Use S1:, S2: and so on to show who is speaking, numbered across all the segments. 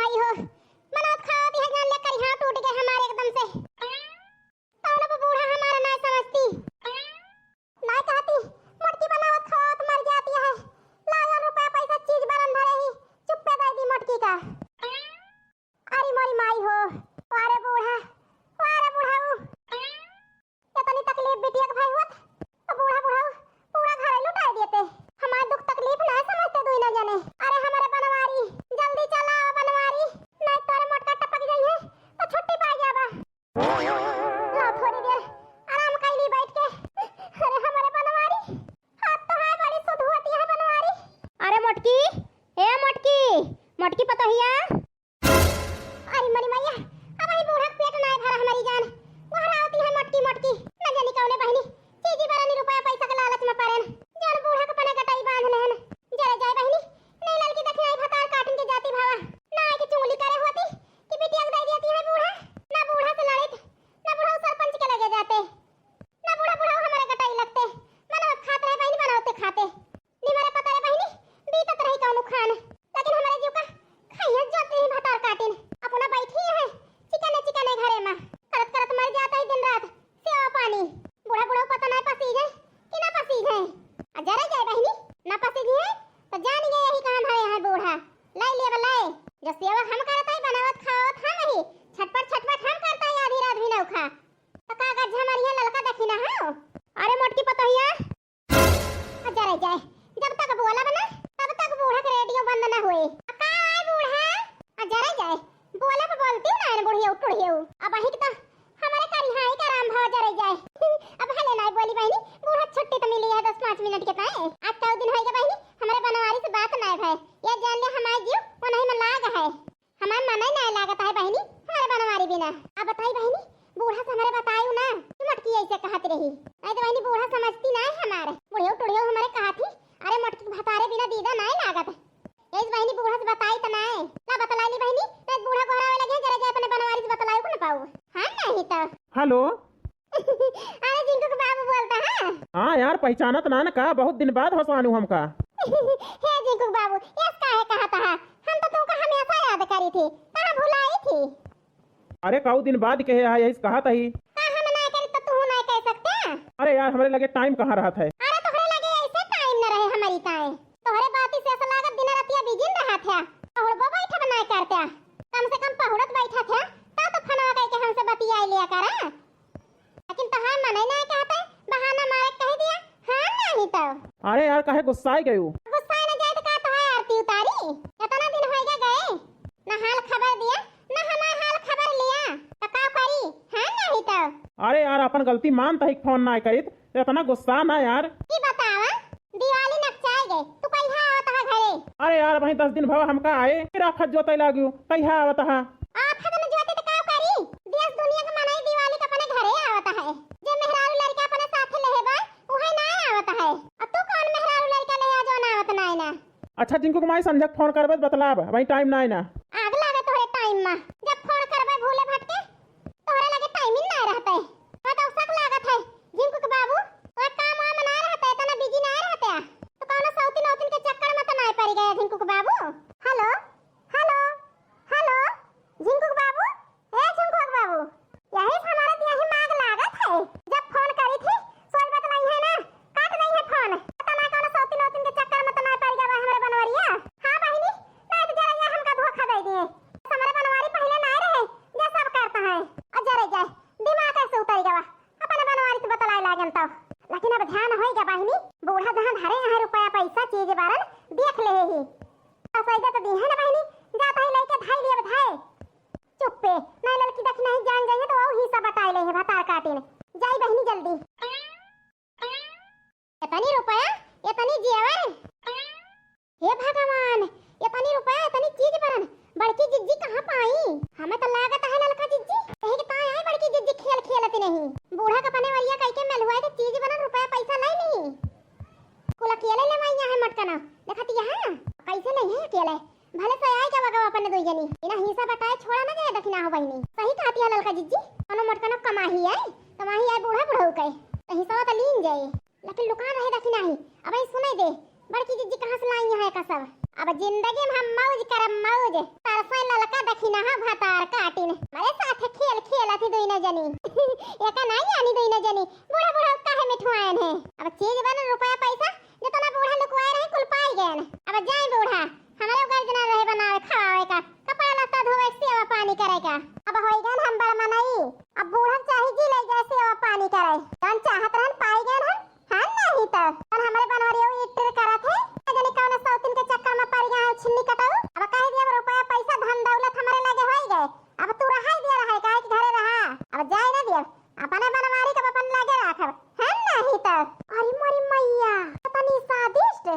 S1: माई हो बनावत खावत है जान लेकर यहाँ टूट गए हमारे एकदम से। तौला पे बूढ़ा हमारा ना समझती ना कहती मोटकी बनावत खावत मर जाती है। लाया रुपया पैसा चीज बरन भरे ही चुप्पे दे दी मोटकी का। अरे मोरी माई हो वारे बूढ़ा इतनी तकलीफ बिटिया के भाई होत तो बूढ़ा पूरा घर लुटा देते। हमारे दुख तकलीफ ना समझते दुई न जाने। अरे हमारे बनवारी जल्दी चला बनवारी नहीं तोरे मोटका टपक गई है तो छुट्टी पा जाबा। लो थोड़ी देर आराम कैली बैठ के। अरे हमारे बनवारी हाथ तो है बड़ी सुध होती है बनवारी। अरे मोटकी ए मोटकी पतोहिया। अरे मरी मैया अब ही बूढ़ा पेट ना भरा हमारी जान वहां होती है मोटकी न जानी कौने बहनी चीजी बरानी रुपया पैसा के लालच में पड़ेन जान बूढ़ा के पने कटाई बांध लेन। जरे जाय बहनी नहीं लड़की देखी आई भतार काटन के जाती भावा ना आई के चुंगली करे होती कि बिटिया के दे देती है बूढ़ा। ना बूढ़ा से लड़ित ना बूढ़ा सरपंच के लगे जाते ना बूढ़ा हमारे कटाई लगते मनो खात रहे बहनी बनावते खाते निमारे पता रे बहनी बीतत रही कौनु खान लेकिन हमारे जीव का खाइए जाते ही भतार काटिन अपना बैठी है चिकने घरे में करत मर जाता ही दिन रात सेवा पानी। बूढ़ा पता ना पसी जाए कि ना पसी जाए जरा जाए बहनी ना पसी जाए तो जान गए यही कहां धरे है बूढ़ा लाई ले बलाई जो सेवा हम करता है बनावत खावत हम ही छटपट हम करता है आधी रात भी ना उखा तो कागज हमारी ललका देखी ना हो। अरे मोटकी पतोहिया जरा जाए जब तक बोला बना तब तक बूढ़ा के रेडियो बंद ना हुए का आए बूढ़ा जरा जाए बोला पे बोलती हूं ना बुढ़िया उठियो अब ही तो हमारे करिहाई का राम भाव जरे जाए। अब हले ना बोली बहनी बूढ़ा छुट्टी तो मिली है 10-5 मिनट के पाए आज का दिन होएगा बहनी हमारे बनवारी से बात ना है ये जान ले हमारे जीव वो नहीं में लाग है हमारे मन ही नहीं लागत है बहनी हमारे बनवारी बिना। अब बताई बहनी बूढ़ा से हमारे बतायू ना मोटकी ऐसे कहत रही नहीं तो बहनी बूढ़ा समझती ना हमारे बुढ़ियो टुड़ियो हमारे कहती अरे मोटकी भतारे बिना दीदा नहीं लागत इस बहनी बूढ़ा से बताई तो ना बतलाई ली बहनी नहीं बूढ़ा घोड़ा लगे जरा जा अपने बनवारी से बतलाई को ना पाऊ हां नहीं तो
S2: हेलो।
S1: अरे जिंकू के बाबू बोलता है।
S2: हाँ यार पहचानत ना का बहुत दिन बाद हंसानू हमका।
S1: हे जिंकू बाबू यस काहे कहता है हम तो तुमको हमेशा याद करी थी कहां भुलाई थी।
S2: अरे कऊ दिन बाद कहे है यही कहा था ही
S1: हम ना करी तो तू ना कह सकते।
S2: अरे यार हमारे लगे टाइम कहाँ रहा था।
S1: अरे तोहरे लगे ऐसे टाइम न रहे हमारी ताए तोहरे बात से ऐसा लागत दिन रात बिजिन रहा था और वो बैठा बनाए करते कम से कम पहुड़त बैठा था तो फनवा कह के हमसे बतिया लिया करा लेकिन तो हम मने नहीं कहते बहाना मारे कह दिया हां नहीं तो।
S2: अरे यार काहे गुस्साए गए
S1: गुस्सा न जाए तो का तो है आरती उतारी इतना दिन हो गए ना हाल खबर दिया ना हमारा हाल खबर लिया तो का करी हां नहीं तो।
S2: अरे यार अपन गलती मान तहिक फोन ना करित इतना गुस्सा ना यार
S1: की बतावा दिवाली नकचाए गए तू कहिया आवत है घरे।
S2: अरे यार वही 10 दिन भवा हमका आए फिर आफत जोते लागू कहिया आवत है
S1: आफत न जोते तो का करी देश दुनिया के मनाई दिवाली का अपने घरे आवत है जे मेहरारू लड़का अपने साथ लेहेबा उहे ना आवत है अब तू कौन मेहरारू लड़का ले आ जो ना आवत ना ना।
S2: अच्छा जिनको माई संजक फोन करबे बतलाब वही टाइम ना ना
S1: आग लागे तोरे टाइम में जब फोन करबे भूले भटके तोरे लगे टाइम ही ना रहते तो शक लागत है जिनको के बाबू तो काम वाम ना रहते तना बिजी ना रहते तो कौन सौती नौतिन के चक्कर में तो ना पड़ गया जिनको के बाबू। हेलो हेलो हेलो जिनको के बाबू ए जिनको के बाबू यही हमारा यही मांग लागत है जब फोन करी थी सोच बतलाई है ना काट नहीं है फोन पता ना कौन सौती नौतिन के चक्कर में तो ना पड़ गया हमारे बनवारिया। हां बहनी नहीं तो जरा ये हमका धोखा दे दिए हमारे बनवारी पहले ना रहे ये सब करता है और जरा जाए दिमाग कैसे उतर गया अपने बनवारी से बतलाई लागन तो लेकिन अब ध्यान होएगा बहनी बूढ़ा जहां धरे है रुपया पैसा चीज बारन देख ले ही फायदा तो दी है ना बहनी जाता ही लेके धाई लिया धाई चुप्पे नहीं लड़की देख नहीं जान जाइए तो वो ही सब बता ले है भतार काटिन जाई बहनी जल्दी इतनी रुपया इतनी जेवर हे भगवान इतनी रुपया इतनी चीज बरन बड़की जिज्जी कहां पाई हमें तो लागत है लड़का जिज्जी कहे कि ता है बड़की जिज्जी खेल खेलती नहीं बूढ़ा का पने वरिया कह के मेलुआ के चीज बरन रुपया पैसा लाई नहीं कोला अकेले ले मैं यहां मटकना देखती यहां कैसे नहीं है अकेले भले से आए क्या बगा अपन दो जनी बिना हिस्सा बताए छोड़ा ना जाए दखना हो बहिनी सही कहती है ललका जिज्जी कोनो मटकना कमाही है बूढ़ा बुढ़ऊ के तो हिस्सा तो लीन जाए लेकिन लुका रहे दखना ही अब सुने दे बड़की जिज्जी कहां से लाई है का सब अब जिंदगी में हम मौज करम मौज तरसे ललका देखी ना भातार काटिन मारे साथे खेल खेलती दोई न जनी एका नहीं आनी दोई न जनी बूढ़ा बूढ़ा काहे मिठवायन है अब चीज बन रुपया पैसा जितना बूढ़ा लुकवाए रहे कुल पाई गए अब जाए बूढ़ा हमारे गर्जना रहे बनावे खावे का कपड़ा लत्ता धोवे सेवा पानी करे का अब होई गन हम बड़ मनाई अब बूढ़ा चाहे जी ले जाए सेवा पानी करे कौन चाहत रहन पाई गए हम नहीं तो कौन हमारे बनवारी इटर करत है जने कौन सौतिन के चक्कर में पड़ गया छिन्नी कटाऊ अब कह दिया रुपया पैसा धन दौलत हमारे लगे होई गए अब तू रहाई दे रहा है काहे कि घरे रहा अब जाए ना दिया अपने बनवारी के अपन लगे राखब है नहीं तो अरे मोरी मैया इतनी स्वादिष्ट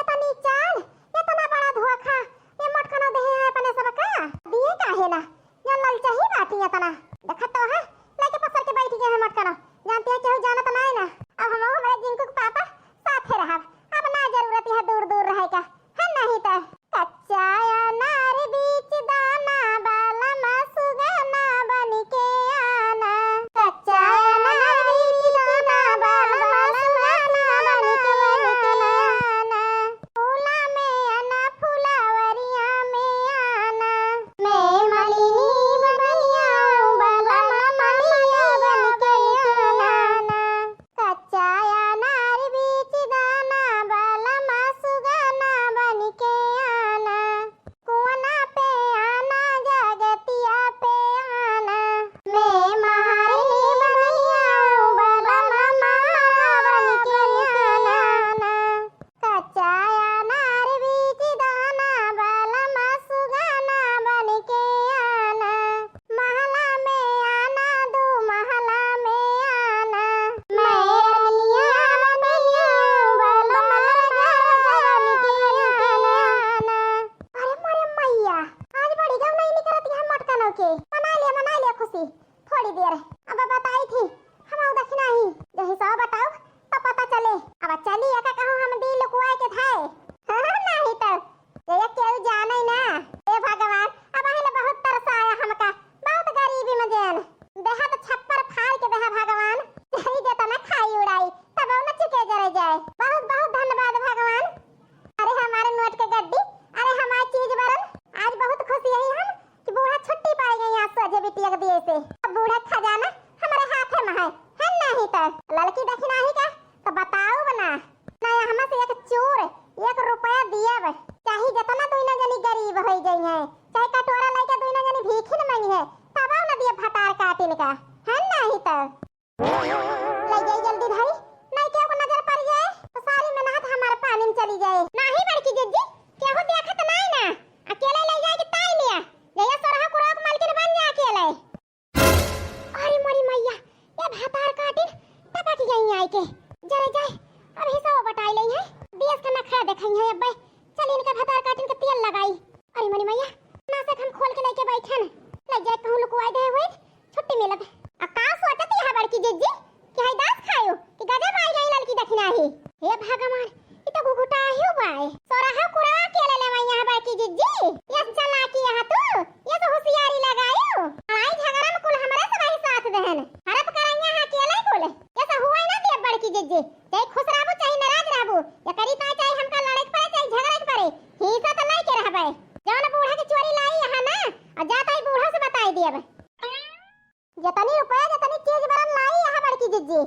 S1: इतनी चाल इतना बड़ा धोखा ये मटकनो दे है अपने सब का दिए काहे ना ये ललचा ही बाटी इतना देखत तो है लेके पसर के बैठ गए है मटकनो जानते हैं केहू जानत नहीं ना अब हम हमारे जिंकू के पापा साथे रहब अब ना जरूरत है दूर दूर रहे का है नहीं तो कच्चा अनार बीच दाना बाला मसुगाना बन के आना कच्चा अनार बीच दाना बाला मसुगाना बन के आना फूला में आना फुलवरिया में आना मैं मालिनी बनिया बाला मलिया बन के आना कच्चा अनार बीच दाना बाला मसुगाना बन के आना कोना पे आना जगतिया पे आना मैं महारानी बनिया बाला बन के आना कच्चा अनार बीच दाना बाला मसुगाना बन के आना महला में आना दो महला में आना मैं रानिया बनिया बाला बन के आना अरे मोरे मैया आज बड़ी गम नहीं निकलती हम मटकनों के मना लिया खुशी थोड़ी देर अब बताई थी हम आउ दखना ही जो हिसाब बताओ तो पता चले अब चली एका कहूं हम दिल लुकवाए के थाए नहीं तो ये केहू जाने ना ए भगवान अब अहिले बहुत तरस आया हमका बहुत गरीबी में जेन देहा तो छप्पर फाड़ के देहा भगवान सही देता ना खाई उड़ाई तब न चुके जरे जाए बहुत बहुत धन्यवाद भगवान अरे हमारे नोट के गड्डी अरे हमारी चीज बरन आज बहुत खुशी है हम कि बूढ़ा छुट्टी पाई गई आज सजे बिटिया के दिए से अब बूढ़ा खजाना हमारे हाथ में है नहीं तो लड़की दखना ही का तो बताओ बना ना हम से एक चोर 1 रुपया दिए चाहे जितना दुई न जनी गरीब हो गई है चाहे कटोरा लेके दुई न जनी भीख न मांगी है तब न दिए भटार काटिन का है नहीं तो ले जाई जल्दी धाई नहीं केहू को नजर पड़ जाए तो सारी मेहनत हमारे पानी में चली जाए नहीं बड़की जिज्जी केहू देखत नहीं ना अकेले ले जाए कि ताई लिया जया सोरहा कुराक मालकिन बन जा अकेले अरे मोरी मैया ये भटार काटिन टपक गई आई के जरे जाए अब हिसाब बटाई लई है देश का नखरा देखई है अब्बे चल इनका भटार काटिन के तेल लगाई अरे मोरी मैया ना से हम खोल के लेके बैठन ले जाए कहूं लुकवाई दे हुए छुट्टी मिलब आ का सोचत है बड़की जिज्जी कि हाय दास खायो कि गजब आई गई लड़की दखना ही हे भगवान ई तो घुघुटा ही बाय सोरहा कुरा के ले मैया बड़की जिज्जी ये चला की यहां तू ये तो होशियारी लगायो आई झगड़ा में कुल हमरे से भाई साथ देहन हरप कराया हां अकेले कुल ऐसा हुआ ही ना दे बड़की जिज्जी चाहे खुश रहबो चाहे नाराज रहबो या करी ता चाहे हमका लड़े के पड़े चाहे झगड़े के पड़े हिस्सा तो नहीं के रहबे जौन बूढ़ा के चोरी लाई यहां ना और जाता ही बूढ़ा से बताई दिए जतनी रुपया जतनी चीज बरन लाई यहां बड़की जिज्जी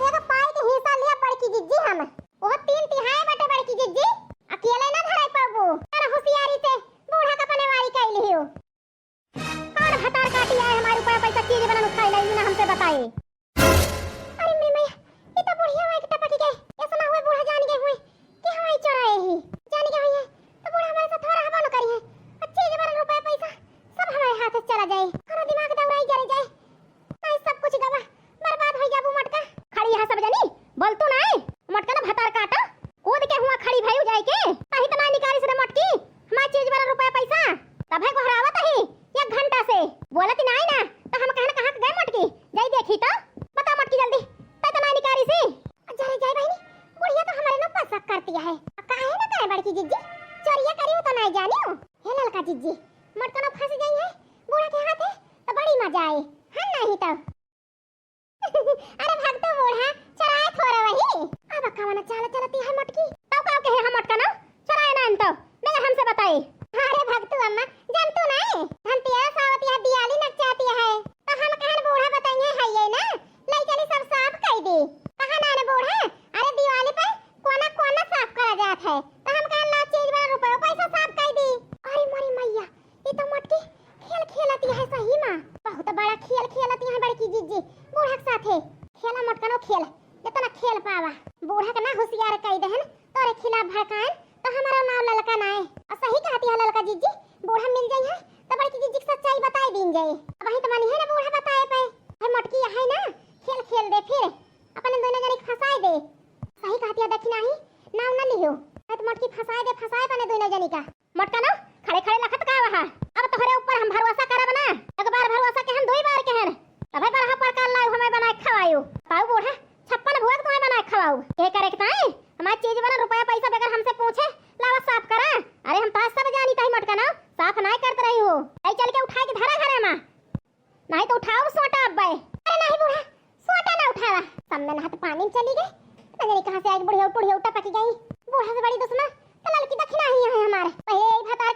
S1: एक पाई के हिस्सा लिया बड़की जिज्जी हम वो 3/3 बटे बड़की जिज्जी अकेले ना धराई पाबो अरे होशियारी से बूढ़ा का पनेवारी कैल लियो और भटार काटी आए हमारे ऊपर पैसा चीज बरन खाई लाई ना हमसे बताए अरे मेरी मैया ये तो बुढ़िया वाई के टपकी गए ऐसा ना हुए बूढ़ा जान गए हुए कि हमारी चोराए ही जान गए हुए तो बूढ़ा हमारे साथ थोड़ा हवा न करी है चीज बरन रुपया पैसा सब हमारे हाथ से चला जाए और दिमाग दौड़ाई जरे जाए नहीं सब कुछ गवा बर्बाद हो जाबू मटका खड़ी यहां सब जनी बोल तू ना मटका ना भटार काटा कूद के हुआ खड़ी भई जाए के कहीं तो ना निकाली से मटकी हमारी चीज बरन रुपया पैसा तब है को हरावत है 1 घंटा से बोलत नहीं ना तो हम कहना कहां गए मटकी जाई देखी तो बता मटकी जल्दी तो ना निकाली से जरे जाए बहनी बुढ़िया तो हमारे ना पसक करती है काहे ना करे बड़की जिज्जी चोरिया करियो तो नहीं जानियो हे ललका जिज्जी मटका ना फंस गई है बूढ़ा के हाथ है तो बड़ी मजा आए है नहीं तो अरे भक्तो बूढ़ा चराए थोड़ा वही अब कावना चाल चलती है मटकी तो का कहे हम मटका ना चराए ना तो मैं हमसे बताई अरे भक्तो अम्मा जान तू ना जाए। अब वही तो मानी है ना बूढ़ा बताए पे है मटकी है ना खेल खेल दे फिर अपने दोनों जने फंसाए दे। सही कहती है दक्षिणा ही नाम ना लियो तो मटकी फंसाए दे फंसाए अपने दोनों जनी का मटका ना खड़े खड़े लखत का वहां। अब तोहरे ऊपर हम भरोसा करब ना एक बार भरोसा के हम दो बार के हैं तबे पर हम पर काल लाओ हमें बना के खवायो पाऊ बूढ़ा 56 भुआ तुम्हें बना के खवाओ के करे के ताई हमारी चीज वाला रुपया पैसा बगैर हमसे पूछे लावा साफ करा। अरे हम ताज सब जानी ताई मटका ना साफ नहीं करते रही हो आई चल के उठा के धरा घरे में नहीं तो उठाओ सोटा अब भाई। अरे नहीं बूढ़ा सोटा ना उठावा सामने ना हाथ पानी में चली गई न जाने कहां से आज बुढ़िया टपक गई। बूढ़ा से बड़ी दुश्मन तो लड़की दक्षिणा ही है हमारे ये भतार